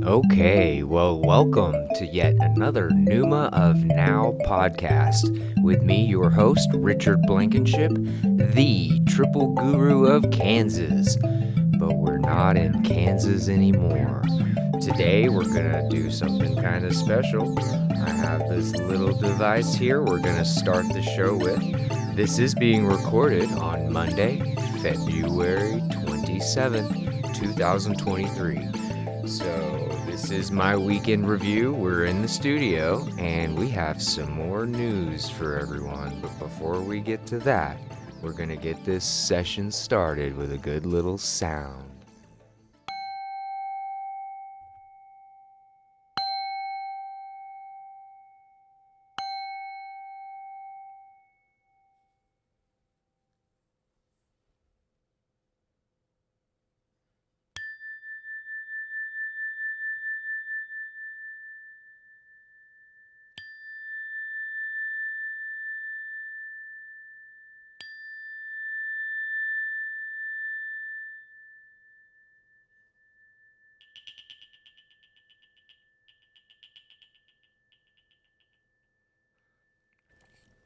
Okay, well, welcome to yet another Pneuma of Now podcast with me, your host, Richard Blankenship, the triple guru of Kansas. But we're not in Kansas anymore. Today, we're gonna do something kind of special. I have this little device here we're gonna start the show with. This is being recorded on Monday, February 27th, 2023. So, this is my weekend review. We're in the studio and we have some more news for everyone. But before we get to that, we're going to get this session started with a good little sound.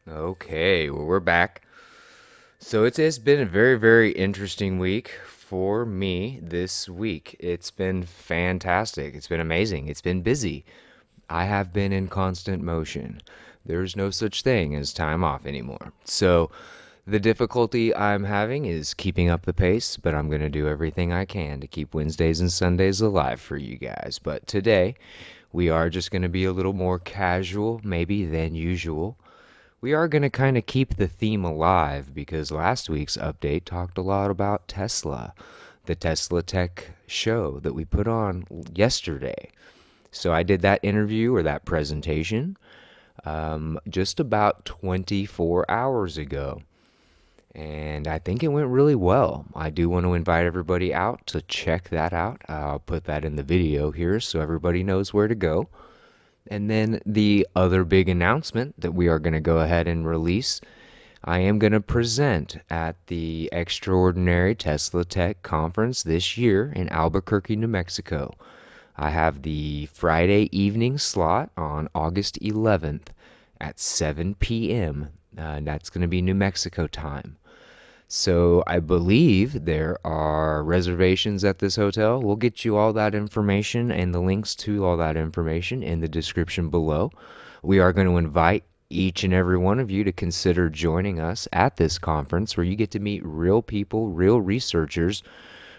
Okay, well, we're back. So it's been a very, very interesting week for me this week. It's been fantastic. It's been amazing. It's been busy. I have been in constant motion. There's no such thing as time off anymore. So the difficulty I'm having is keeping up the pace, but I'm going to do everything I can to keep Wednesdays and Sundays alive for you guys. But today, we are just going to be a little more casual, maybe, than usual. We are going to kind of keep the theme alive because last week's update talked a lot about Tesla, the Tesla Tech show that we put on yesterday. So I did that interview or that presentation just about 24 hours ago. And I think it went really well. I do want to invite everybody out to check that out. I'll put that in the video here so everybody knows where to go. And then the other big announcement that we are going to go ahead and release, I am going to present at the Extraordinary Tesla Tech Conference this year in Albuquerque, New Mexico. I have the Friday evening slot on August 11th at 7 p.m. That's going to be New Mexico time. So I believe there are reservations at this hotel. We'll get you all that information and the links to all that information in the description below. We are going to invite each and every one of you to consider joining us at this conference where you get to meet real people, real researchers,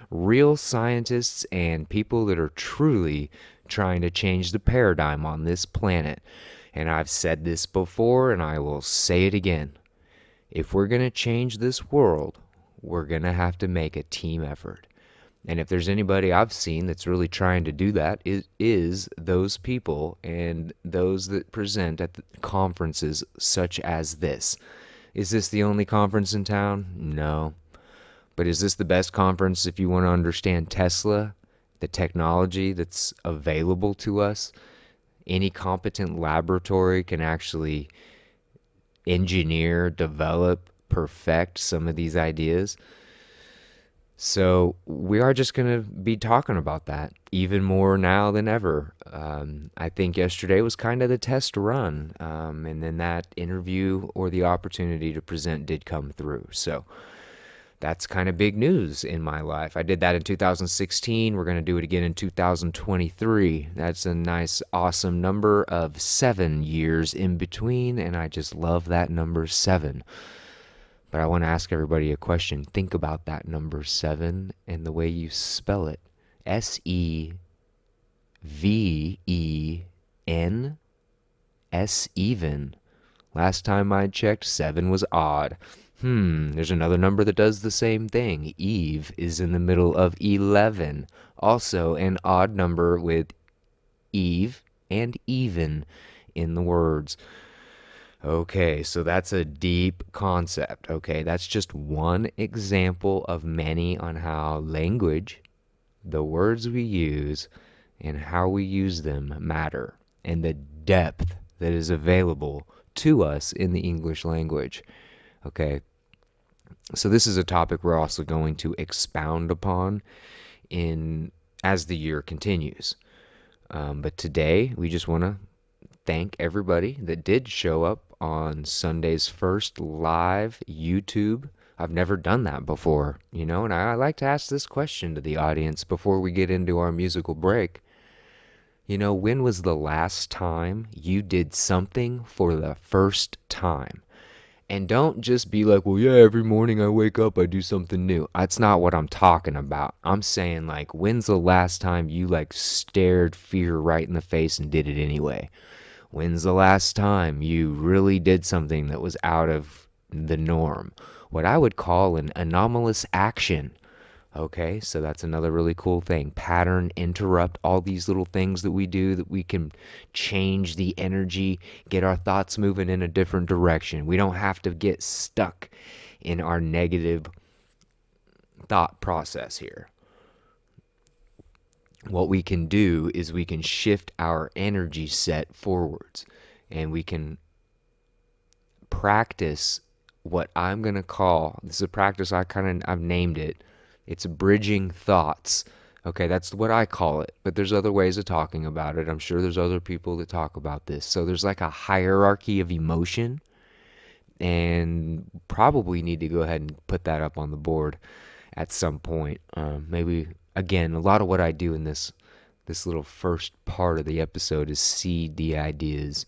real scientists, and people that are truly trying to change the paradigm on this planet. And I've said this before and I will say it again. If we're going to change this world, we're going to have to make a team effort. And if there's anybody I've seen that's really trying to do that, it is those people and those that present at the conferences such as this. Is this the only conference in town? No. But is this the best conference if you want to understand Tesla, the technology that's available to us? Any competent laboratory can actually engineer, develop, perfect some of these ideas. So we are just going to be talking about that even more now than ever. I think yesterday was kind of the test run, and then that interview or the opportunity to present did come through. So that's kind of big news in my life. I did that in 2016. We're going to do it again in 2023. That's a nice, awesome number of 7 years in between, and I just love that number 7. But I want to ask everybody a question. Think about that number 7 and the way you spell it. S-E-V-E-N, S-even. Last time I checked, 7 was odd. There's another number that does the same thing. Eve is in the middle of 11. Also an odd number with Eve and even in the words. Okay, so that's a deep concept. Okay, that's just one example of many on how language, the words we use, and how we use them matter, and the depth that is available to us in the English language. Okay, so this is a topic we're also going to expound upon in as the year continues. But today, we just want to thank everybody that did show up on Sunday's first live YouTube. I've never done that before, and I like to ask this question to the audience before we get into our musical break. When was the last time you did something for the first time? And don't just be like, well, yeah, every morning I wake up, I do something new. That's not what I'm talking about. I'm saying, like, when's the last time you, like, stared fear right in the face and did it anyway? When's the last time you really did something that was out of the norm? What I would call an anomalous action. Okay, so that's another really cool thing. Pattern, interrupt, all these little things that we do that we can change the energy, get our thoughts moving in a different direction. We don't have to get stuck in our negative thought process here. What we can do is we can shift our energy set forwards, and we can practice what I'm going to call, this is a practice I've named it. It's bridging thoughts. Okay, that's what I call it. But there's other ways of talking about it. I'm sure there's other people that talk about this. So there's like a hierarchy of emotion, and probably need to go ahead and put that up on the board at some point. Maybe again, a lot of what I do in this little first part of the episode is seed the ideas.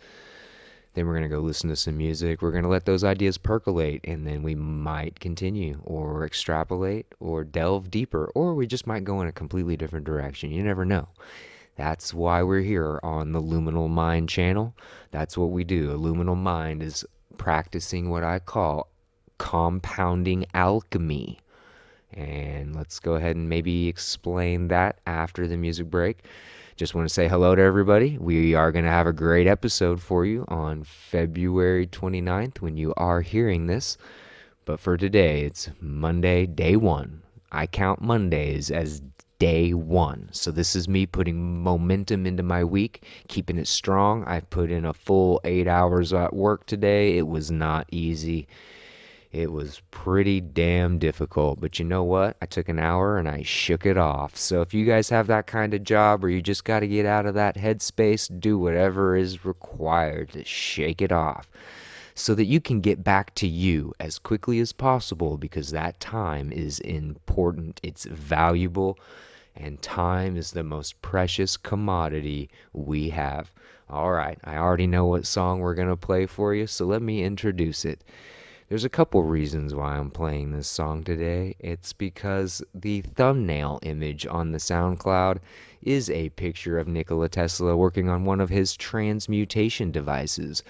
Then we're going to go listen to some music. We're going to let those ideas percolate, and then we might continue or extrapolate or delve deeper, or we just might go in a completely different direction. You never know. That's why we're here on the Luminal Mind channel. That's what we do. A Luminal Mind is practicing what I call compounding alchemy. And let's go ahead and maybe explain that after the music break. Just want to say hello to everybody. We are going to have a great episode for you on February 29th when you are hearing this. But for today, it's Monday, day one. I count Mondays as day one. So this is me putting momentum into my week, keeping it strong. I put in a full 8 hours at work today. It was not easy. It was pretty damn difficult, but you know what? I took an hour and I shook it off. So if you guys have that kind of job, or you just got to get out of that headspace, do whatever is required to shake it off so that you can get back to you as quickly as possible, because that time is important. It's valuable, and time is the most precious commodity we have. All right, I already know what song we're going to play for you, so let me introduce it. There's a couple reasons why I'm playing this song today. It's because the thumbnail image on the SoundCloud is a picture of Nikola Tesla working on one of his transmutation devices.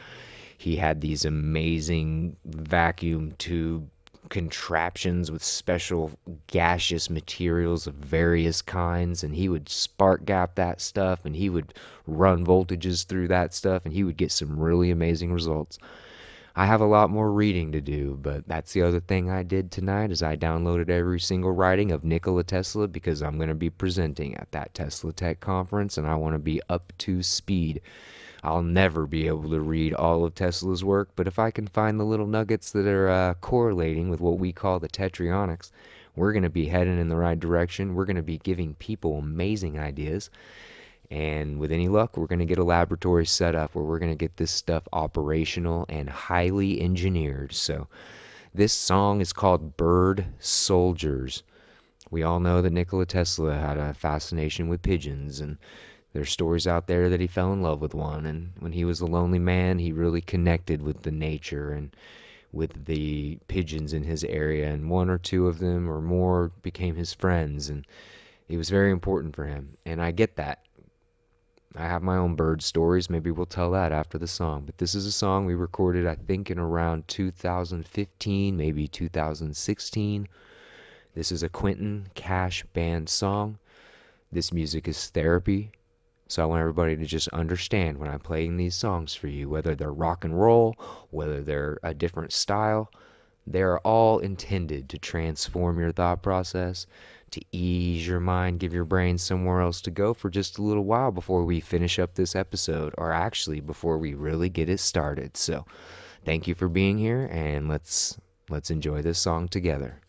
He had these amazing vacuum tube contraptions with special gaseous materials of various kinds, and he would spark gap that stuff, and he would run voltages through that stuff, and he would get some really amazing results. I have a lot more reading to do, but that's the other thing I did tonight is I downloaded every single writing of Nikola Tesla, because I'm going to be presenting at that Tesla Tech conference, and I want to be up to speed. I'll never be able to read all of Tesla's work, but if I can find the little nuggets that are correlating with what we call the tetraionics, we're going to be heading in the right direction. We're going to be giving people amazing ideas. And with any luck, we're going to get a laboratory set up where we're going to get this stuff operational and highly engineered. So this song is called Bird Soldiers. We all know that Nikola Tesla had a fascination with pigeons, and there's stories out there that he fell in love with one. And when he was a lonely man, he really connected with the nature and with the pigeons in his area. And one or two of them or more became his friends. And it was very important for him. And I get that. I have my own bird stories. Maybe we'll tell that after the song. But this is a song we recorded, I think, in around 2015, maybe 2016. This is a Quentin Cash band song. This music is therapy. So I want everybody to just understand when I'm playing these songs for you, whether they're rock and roll, whether they're a different style, they're all intended to transform your thought process, to ease your mind, give your brain somewhere else to go for just a little while before we finish up this episode, or actually before we really get it started. So thank you for being here, and let's enjoy this song together.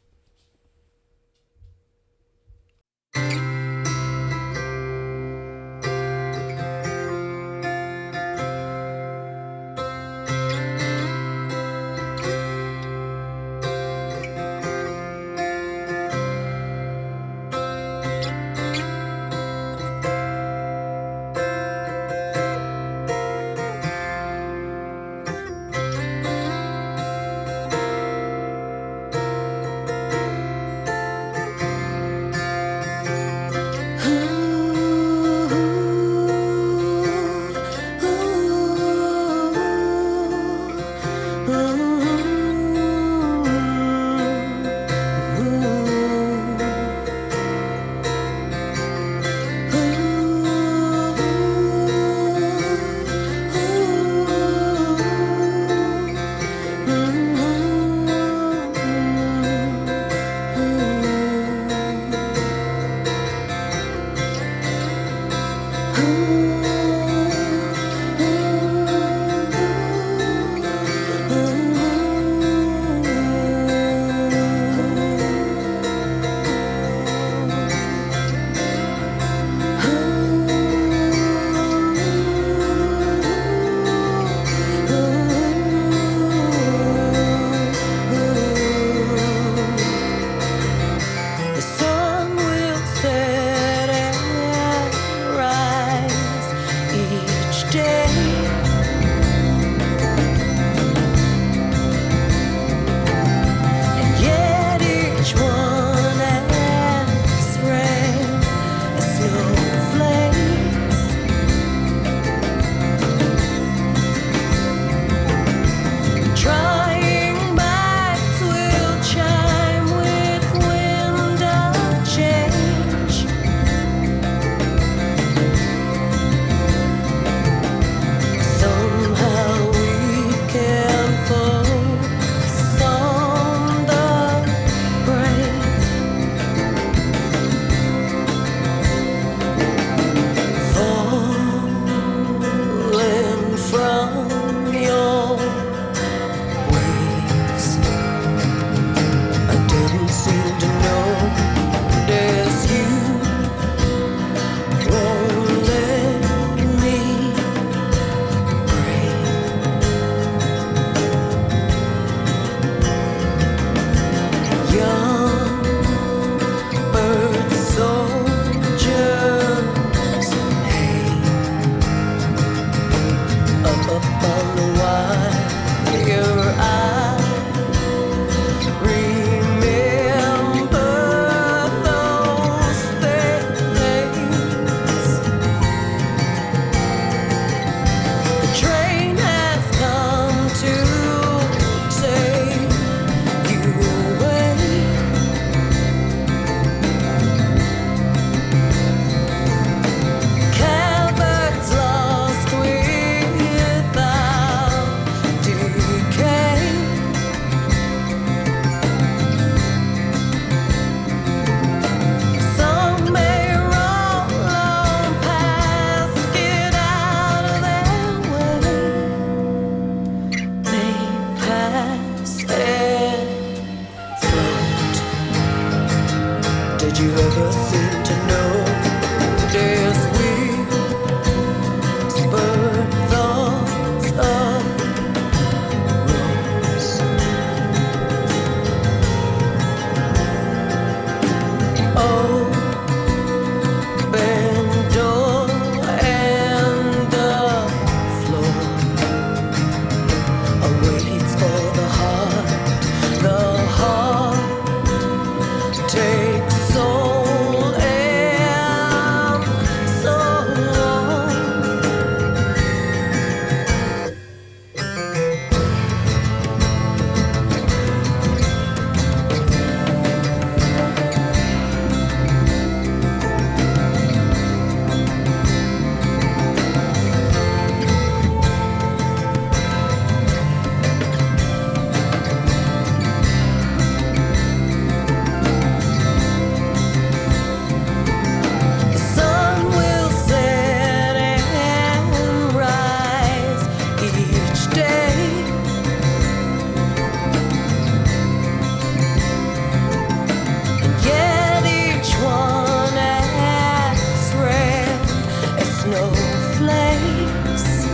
snowflakes.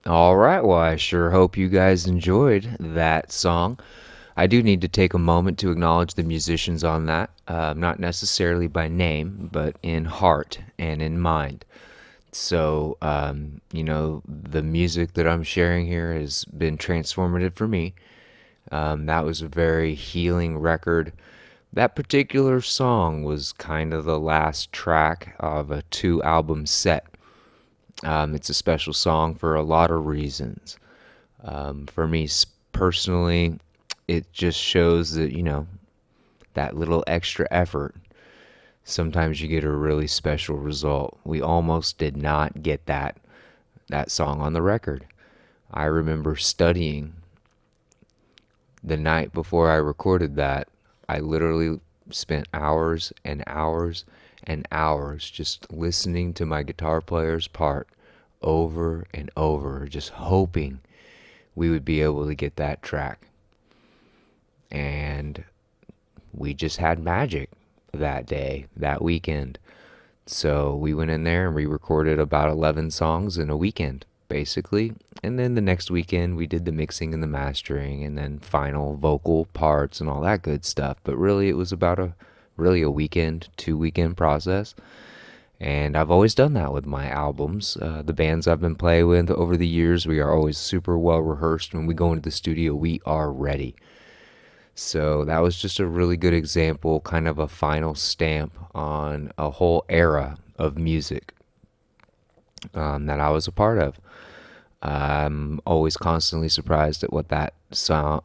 All right, well, I sure hope you guys enjoyed that song. I do need to take a moment to acknowledge the musicians on that, not necessarily by name, but in heart and in mind. So, the music that I'm sharing here has been transformative for me. That was a very healing record. That particular song was kind of the last track of a 2 album set. It's a special song for a lot of reasons. For me personally, it just shows that, that little extra effort. Sometimes you get a really special result. We almost did not get that song on the record. I remember studying the night before I recorded that. I literally spent hours and hours and hours just listening to my guitar player's part over and over, just hoping we would be able to get that track. And we just had magic that day, that weekend. So we went in there and we recorded about 11 songs in a weekend, basically. And then the next weekend we did the mixing and the mastering and then final vocal parts and all that good stuff. But really it was about a weekend, 2 weekend process. And I've always done that with my albums. The bands I've been playing with over the years, we are always super well rehearsed. When we go into the studio, we are ready. So that was just a really good example, kind of a final stamp on a whole era of music that I was a part of. I'm always constantly surprised at what that song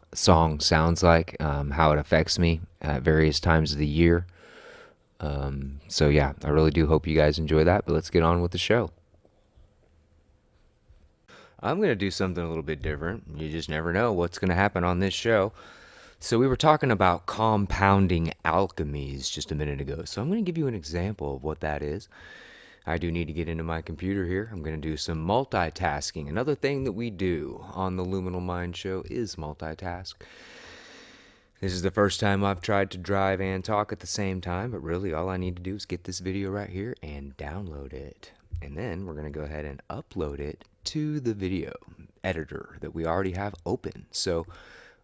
sounds like, how it affects me at various times of the year. So yeah, I really do hope you guys enjoy that, but let's get on with the show. I'm going to do something a little bit different. You just never know what's going to happen on this show. So we were talking about compounding alchemies just a minute ago. So I'm going to give you an example of what that is. I do need to get into my computer here. I'm going to do some multitasking. Another thing that we do on the Luminal Mind Show is multitask. This is the first time I've tried to drive and talk at the same time, but really all I need to do is get this video right here and download it. And then we're going to go ahead and upload it to the video editor that we already have open. So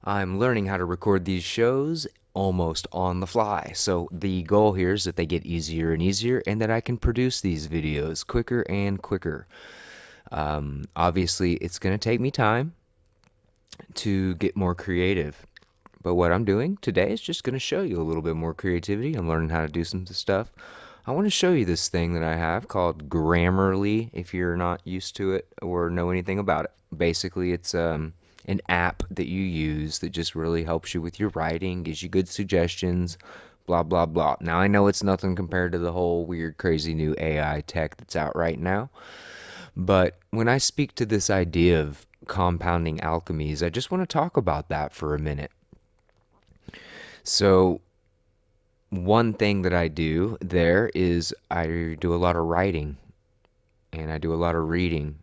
I'm learning how to record these shows almost on the fly. So the goal here is that they get easier and easier and that I can produce these videos quicker and quicker. Obviously, it's going to take me time to get more creative. But what I'm doing today is just going to show you a little bit more creativity. I'm learning how to do some stuff. I want to show you this thing that I have called Grammarly, if you're not used to it or know anything about it. Basically, it's an app that you use that just really helps you with your writing, gives you good suggestions, blah, blah, blah. Now, I know it's nothing compared to the whole weird, crazy new AI tech that's out right now. But when I speak to this idea of compounding alchemies, I just want to talk about that for a minute. So one thing that I do there is I do a lot of writing and I do a lot of reading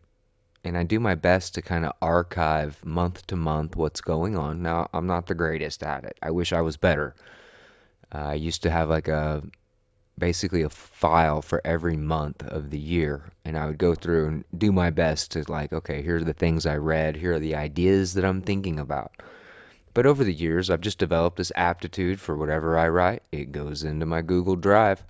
and I do my best to kind of archive month to month what's going on. Now, I'm not the greatest at it. I wish I was better. I used to have basically a file for every month of the year, and I would go through and do my best to okay, here are the things I read, here are the ideas that I'm thinking about. But over the years, I've just developed this aptitude for whatever I write. It goes into my Google Drive,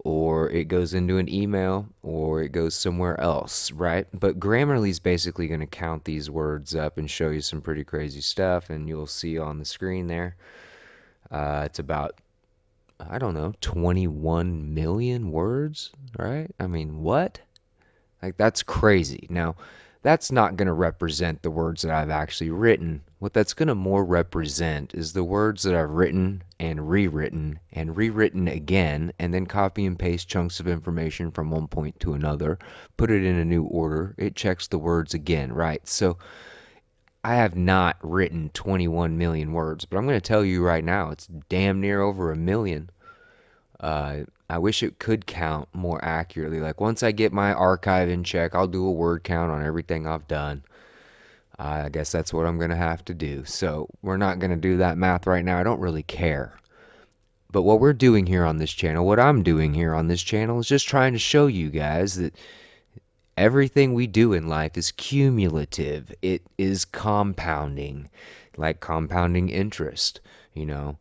or it goes into an email, or it goes somewhere else, right? But Grammarly is basically going to count these words up and show you some pretty crazy stuff, and you'll see on the screen there. It's about, I don't know, 21 million words, right? I mean, what? That's crazy. Now, that's not going to represent the words that I've actually written. What that's going to more represent is the words that I've written and rewritten again, and then copy and paste chunks of information from one point to another, put it in a new order. It checks the words again, right? So I have not written 21 million words, but I'm going to tell you right now, it's damn near over a million. I I wish it could count more accurately. Like once I get my archive in check, I'll do a word count on everything I've done. I guess that's what I'm going to have to do. So we're not going to do that math right now. I don't really care. But what we're doing here on this channel, what I'm doing here on this channel, is just trying to show you guys that everything we do in life is cumulative. It is compounding, like compounding interest, you know.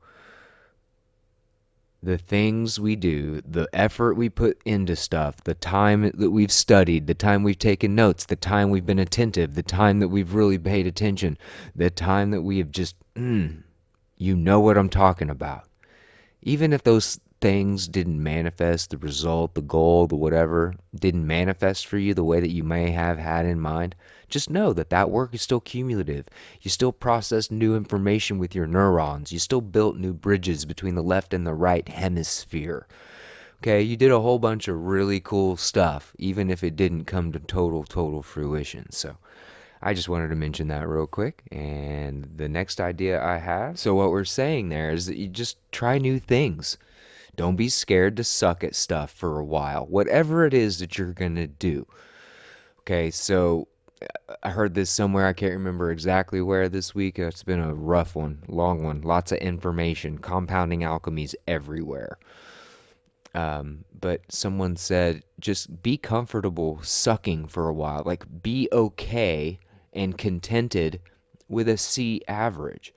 The things we do, the effort we put into stuff, the time that we've studied, the time we've taken notes, the time we've been attentive, the time that we've really paid attention, the time that we have just, you know what I'm talking about. Even if those things didn't manifest, the result, the goal, the whatever, didn't manifest for you the way that you may have had in mind, just know that that work is still cumulative. You still processed new information with your neurons. You still built new bridges between the left and the right hemisphere. Okay, you did a whole bunch of really cool stuff, even if it didn't come to total fruition. So I just wanted to mention that real quick. And the next idea I have, so what we're saying there is that you just try new things. Don't be scared to suck at stuff for a while, whatever it is that you're going to do. Okay, so I heard this somewhere. I can't remember exactly where this week. It's been a rough one, long one, lots of information, compounding alchemies everywhere. But someone said, just be comfortable sucking for a while. Like, be okay and contented with a C average.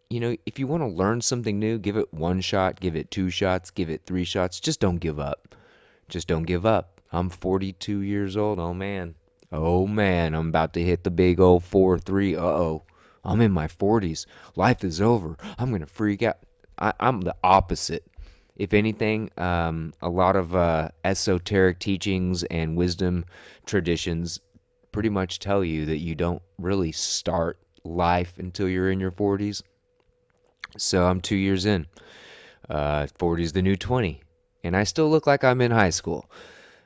You know, if you want to learn something new, give it one shot, give it two shots, give it three shots. Just don't give up. Just don't give up. I'm 42 years old. Oh, man. Oh, man. I'm about to hit the big old 4-3. Uh-oh. I'm in my 40s. Life is over. I'm going to freak out. I'm the opposite. If anything, a lot of esoteric teachings and wisdom traditions pretty much tell you that you don't really start life until you're in your 40s. So I'm 2 years in. 40 is the new 20. And I still look like I'm in high school.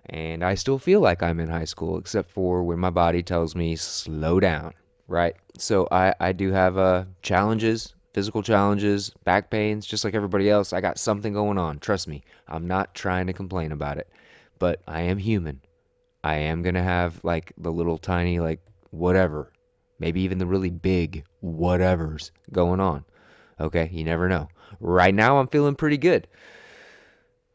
And I still feel like I'm in high school, except for when my body tells me slow down, right? So I do have challenges, physical challenges, back pains, just like everybody else. I got something going on. Trust me. I'm not trying to complain about it. But I am human. I am going to have like the little tiny, like whatever, maybe even the really big whatevers going on. Okay, you never know. Right now, I'm feeling pretty good.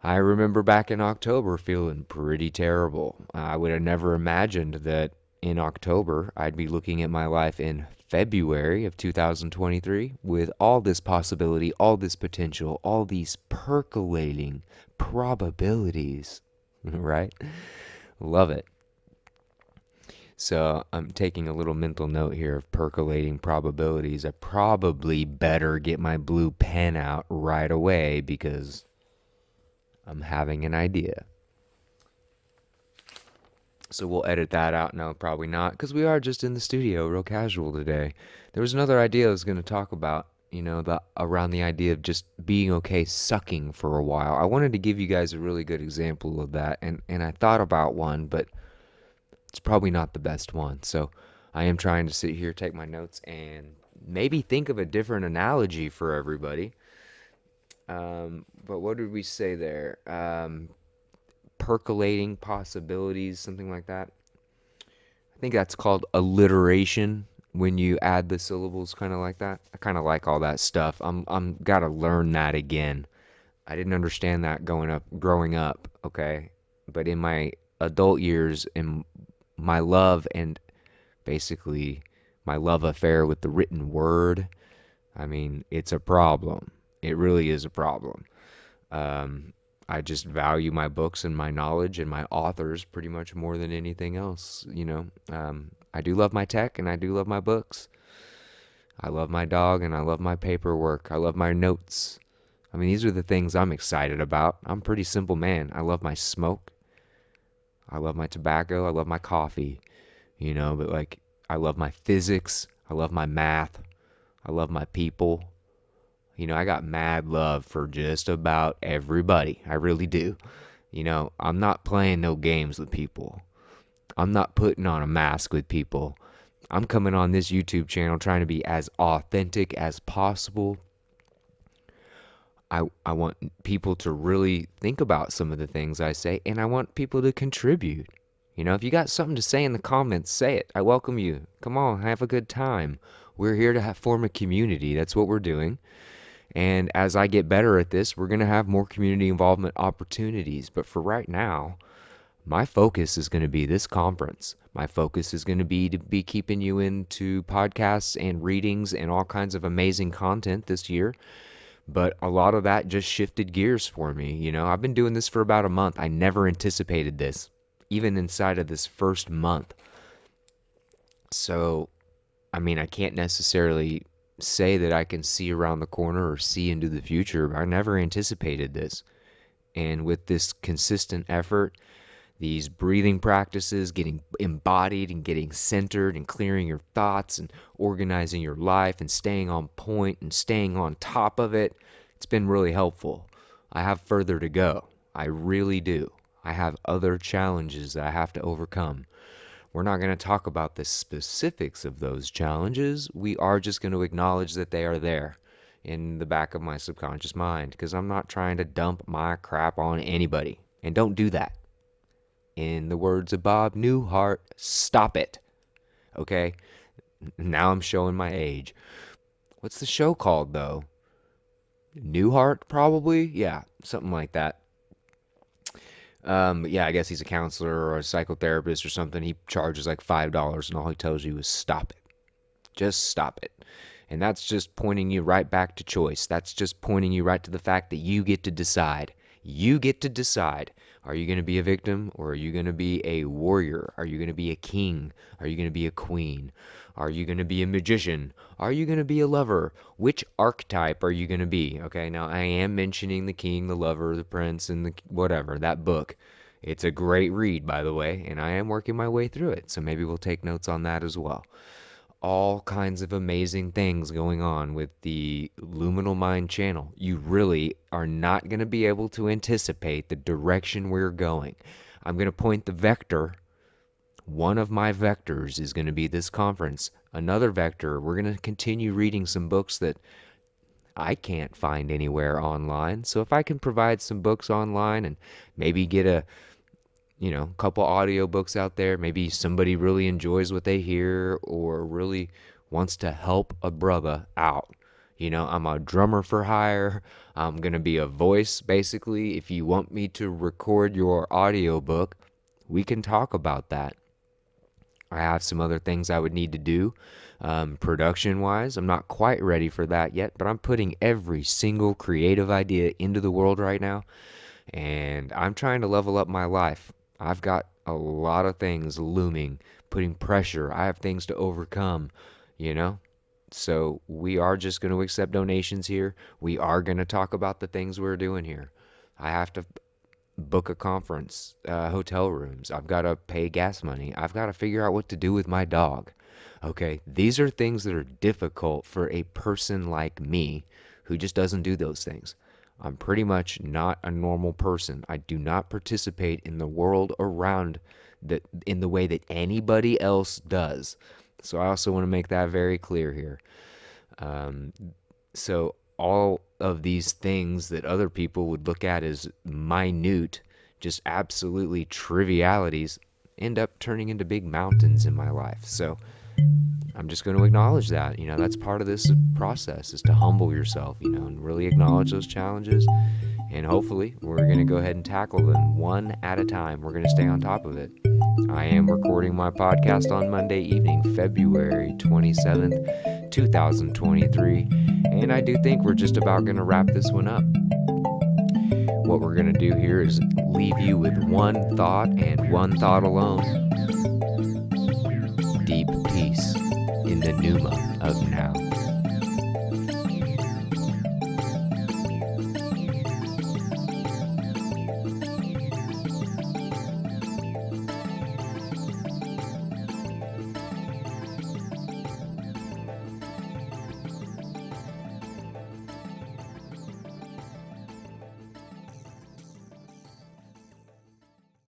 I remember back in October feeling pretty terrible. I would have never imagined that in October, I'd be looking at my life in February of 2023 with all this possibility, all this potential, all these percolating probabilities, right? Love it. So I'm taking a little mental note here of percolating probabilities. I probably better get my blue pen out right away because I'm having an idea. So we'll edit that out. No, probably not, because we are just in the studio, real casual today. There was another idea I was going to talk about, you know, around the idea of just being okay sucking for a while. I wanted to give you guys a really good example of that, and I thought about one, but it's probably not the best one. So I am trying to sit here, take my notes, and maybe think of a different analogy for everybody. But what did we say there? Percolating possibilities, something like that. I think that's called alliteration when you add the syllables kind of like that. I kind of like all that stuff. I'm gotta learn that again. I didn't understand that growing up, okay? But in my adult years, in my love and basically my love affair with the written word, I mean, it's a problem. It really is a problem. I just value my books and my knowledge and my authors pretty much more than anything else, you know. I do love my tech and I do love my books. I love my dog and I love my paperwork. I love my notes. I mean, these are the things I'm excited about. I'm a pretty simple man. I love my smoke. I love my tobacco. I love my coffee, you know, but like, I love my physics. I love my math. I love my people. You know, I got mad love for just about everybody. I really do. You know, I'm not playing no games with people. I'm not putting on a mask with people. I'm coming on this YouTube channel trying to be as authentic as possible. I want people to really think about some of the things I say, and I want people to contribute. If you got something to say in the comments, say it. I welcome you. Come on, have a good time. We're here to form a community. That's what we're doing. And as I get better at this, we're going to have more community involvement opportunities. But for right now, my focus is going to be this conference. My focus is going to be keeping you into podcasts and readings and all kinds of amazing content this year. But a lot of that just shifted gears for me. I've been doing this for about a month. I never anticipated this, even inside of this first month. So, I can't necessarily say that I can see around the corner or see into the future. I never anticipated this. And with this consistent effort, these breathing practices, getting embodied and getting centered and clearing your thoughts and organizing your life and staying on point and staying on top of it, it's been really helpful. I have further to go. I really do. I have other challenges that I have to overcome. We're not going to talk about the specifics of those challenges. We are just going to acknowledge that they are there in the back of my subconscious mind, because I'm not trying to dump my crap on anybody. And don't do that. In the words of Bob Newhart, stop it. Okay? Now I'm showing my age. What's the show called, though? Newhart, probably? Yeah, something like that. Yeah, I guess he's a counselor or a psychotherapist or something. He charges like $5, and all he tells you is stop it. Just stop it. And that's just pointing you right back to choice. That's just pointing you right to the fact that you get to decide. You get to decide. Are you going to be a victim, or are you going to be a warrior? Are you going to be a king? Are you going to be a queen? Are you going to be a magician? Are you going to be a lover? Which archetype are you going to be? Okay, now I am mentioning the king, the lover, the prince, and the whatever, that book. It's a great read, by the way, and I am working my way through it, so maybe we'll take notes on that as well. All kinds of amazing things going on with the Luminal Mind channel. You really are not going to be able to anticipate the direction we're going. I'm going to point the vector. One of my vectors is going to be this conference. Another vector, we're going to continue reading some books that I can't find anywhere online. So if I can provide some books online and maybe get a couple audio books out there, maybe somebody really enjoys what they hear or really wants to help a brother out. I'm a drummer for hire. I'm going to be a voice, basically. If you want me to record your audio book, we can talk about that. I have some other things I would need to do production-wise. I'm not quite ready for that yet, but I'm putting every single creative idea into the world right now, and I'm trying to level up my life. I've got a lot of things looming, putting pressure. I have things to overcome, So we are just going to accept donations here. We are going to talk about the things we're doing here. I have to book a conference, hotel rooms. I've got to pay gas money. I've got to figure out what to do with my dog. Okay, these are things that are difficult for a person like me who just doesn't do those things. I'm pretty much not a normal person. I do not participate in the world around that in the way that anybody else does. So I also want to make that very clear here. So all of these things that other people would look at as minute, just absolutely trivialities, end up turning into big mountains in my life. So I'm just going to acknowledge that. That's part of this process, is to humble yourself, and really acknowledge those challenges. And hopefully we're going to go ahead and tackle them one at a time. We're going to stay on top of it. I am recording my podcast on Monday evening, February 27th, 2023. And I do think we're just about going to wrap this one up. What we're going to do here is leave you with one thought and one thought alone. Deep peace in the Pneuma of now.